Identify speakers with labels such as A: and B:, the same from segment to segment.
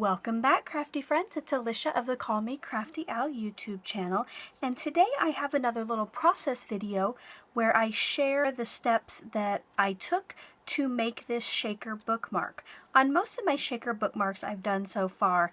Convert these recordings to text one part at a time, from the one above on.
A: Welcome back, crafty friends. It's Alicia of the Call Me Crafty Al YouTube channel, and today I have another little process video where I share the steps that I took to make this shaker bookmark. On most of my shaker bookmarks I've done so far,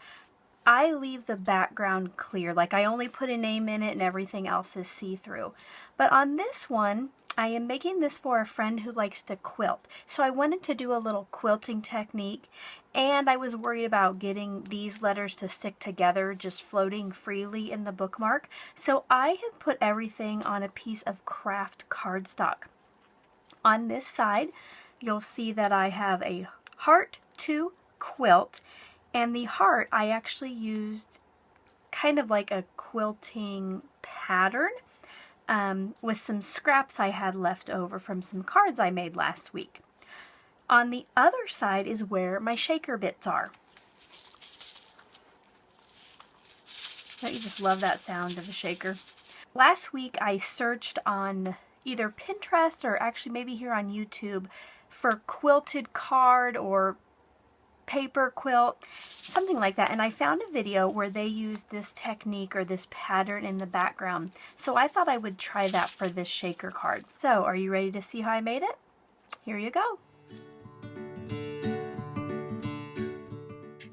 A: I leave the background clear, like I only put a name in it and everything else is see-through. But on this one, I am making this for a friend who likes to quilt. So I wanted to do a little quilting technique, and I was worried about getting these letters to stick together just floating freely in the bookmark. So I have put everything on a piece of Kraft Cardstock. On this side, you'll see that I have a heart to quilt, and the heart I actually used kind of like a quilting pattern with some scraps I had left over from some cards I made last week. On the other side is where my shaker bits are. Don't you just love that sound of a shaker? Last week I searched on either Pinterest or actually maybe here on YouTube for quilted card or paper quilt, something like that, and I found a video where they used this technique or this pattern in the background, so I thought I would try that for this shaker card. So are you ready to see how I made it? Here you go.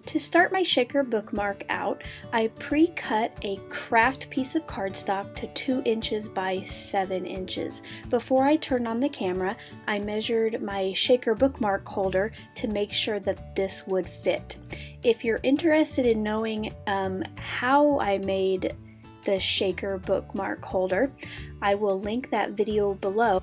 A: To start my shaker bookmark out, I pre-cut a craft piece of cardstock to 2 inches by 7 inches. Before I turned on the camera, I measured my shaker bookmark holder to make sure that this would fit. If you're interested in knowing how I made the shaker bookmark holder, I will link that video below.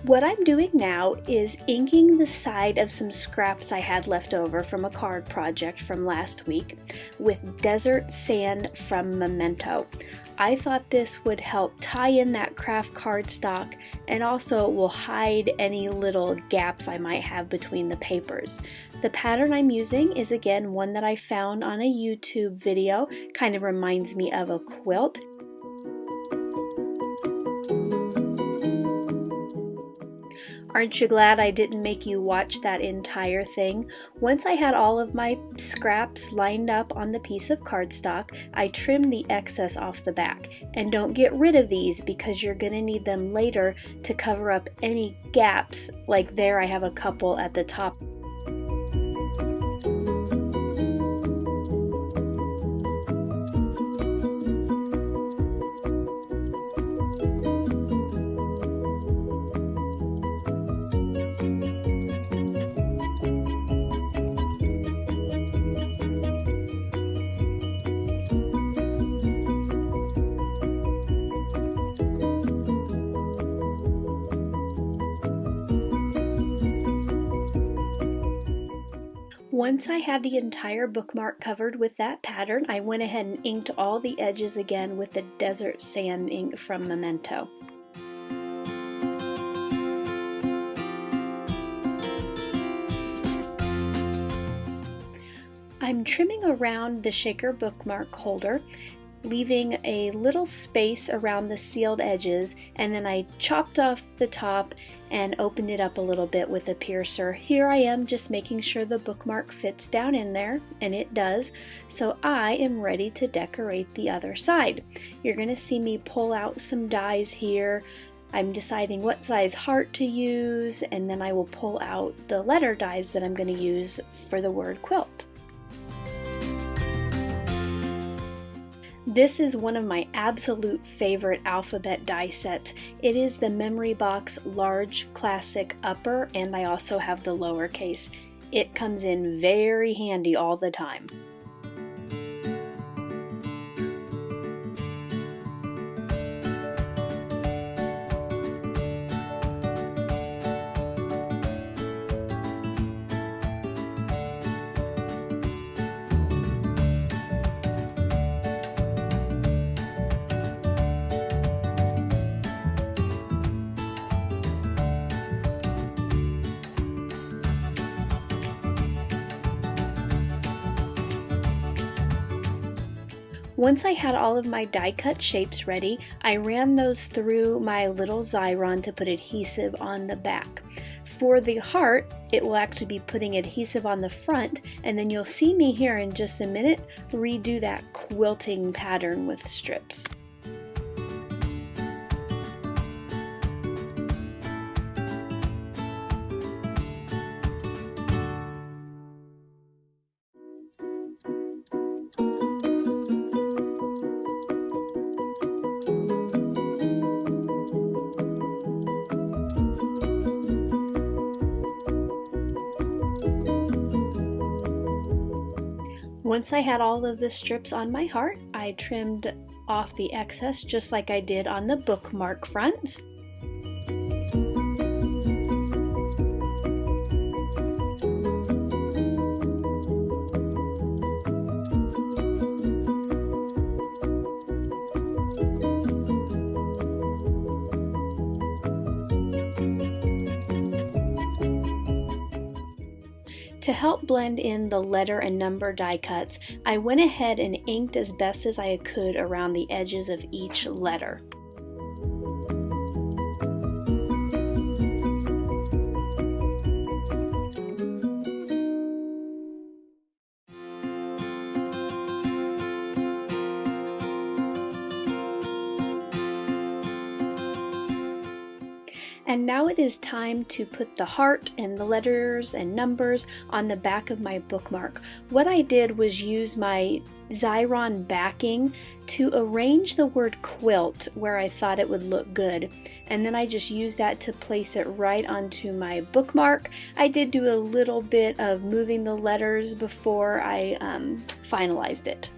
A: What I'm doing now is inking the side of some scraps I had left over from a card project from last week with desert sand from Memento. I thought this would help tie in that Kraft cardstock, and also will hide any little gaps I might have between the papers. The pattern I'm using is again one that I found on a YouTube video. Kind of reminds me of a quilt. Aren't you glad I didn't make you watch that entire thing? Once I had all of my scraps lined up on the piece of cardstock, I trimmed the excess off the back. And don't get rid of these because you're going to need them later to cover up any gaps. Like there, I have a couple at the top. Once I had the entire bookmark covered with that pattern, I went ahead and inked all the edges again with the desert sand ink from Memento. I'm trimming around the shaker bookmark holder, leaving a little space around the sealed edges, and then I chopped off the top and opened it up a little bit with a piercer. Here I am just making sure the bookmark fits down in there, and it does. So I am ready to decorate the other side. You're going to see me pull out some dies here. I'm deciding what size heart to use, and then I will pull out the letter dies that I'm going to use for the word quilt. This is one of my absolute favorite alphabet die sets. It is the Memory Box Large Classic Upper, and I also have the lowercase. It comes in very handy all the time. Once I had all of my die cut shapes ready, I ran those through my little Xyron to put adhesive on the back. For the heart, it will actually be putting adhesive on the front, and then you'll see me here in just a minute redo that quilting pattern with strips. Once I had all of the strips on my heart, I trimmed off the excess just like I did on the bookmark front. To help blend in the letter and number die cuts, I went ahead and inked as best as I could around the edges of each letter. And now it is time to put the heart and the letters and numbers on the back of my bookmark. What I did was use my Xyron backing to arrange the word quilt where I thought it would look good. And then I just used that to place it right onto my bookmark. I did do a little bit of moving the letters before I finalized it.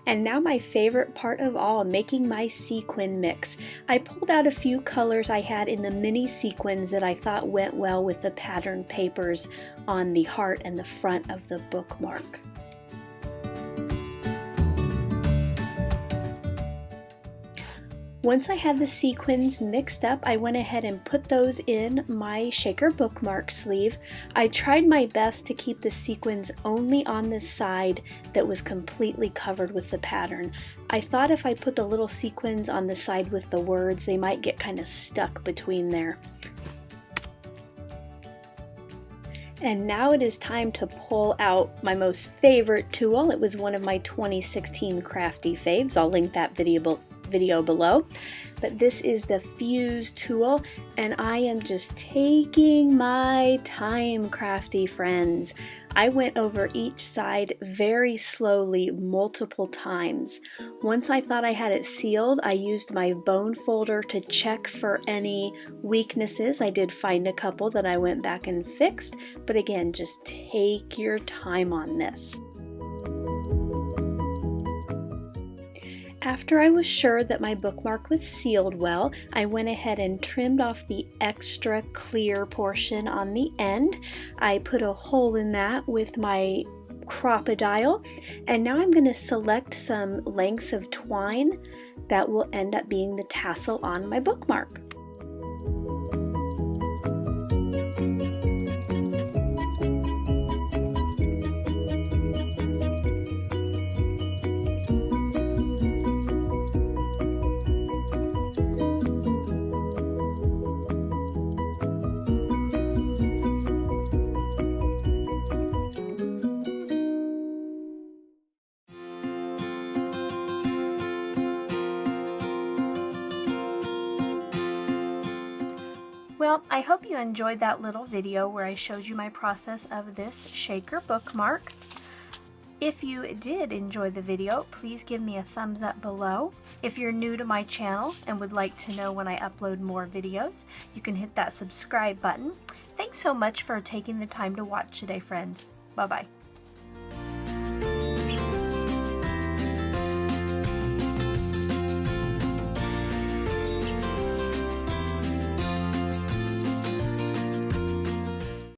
A: And now my favorite part of all, making my sequin mix. I pulled out a few colors I had in the mini sequins that I thought went well with the pattern papers on the heart and the front of the bookmark. Once I had the sequins mixed up, I went ahead and put those in my shaker bookmark sleeve. I tried my best to keep the sequins only on the side that was completely covered with the pattern. I thought if I put the little sequins on the side with the words, they might get kind of stuck between there. And now it is time to pull out my most favorite tool. It was one of my 2016 Crafty faves. I'll link that video below, but this is the fuse tool, and I am just taking my time, crafty friends. I went over each side very slowly multiple times. Once I thought I had it sealed, I used my bone folder to check for any weaknesses. I did find a couple that I went back and fixed, but again, just take your time on this. After I was sure that my bookmark was sealed well, I went ahead and trimmed off the extra clear portion on the end. I put a hole in that with my crocodile, and now I'm going to select some lengths of twine that will end up being the tassel on my bookmark. Well, I hope you enjoyed that little video where I showed you my process of this shaker bookmark. If you did enjoy the video, please give me a thumbs up below. If you're new to my channel and would like to know when I upload more videos, you can hit that subscribe button. Thanks so much for taking the time to watch today, friends. Bye-bye.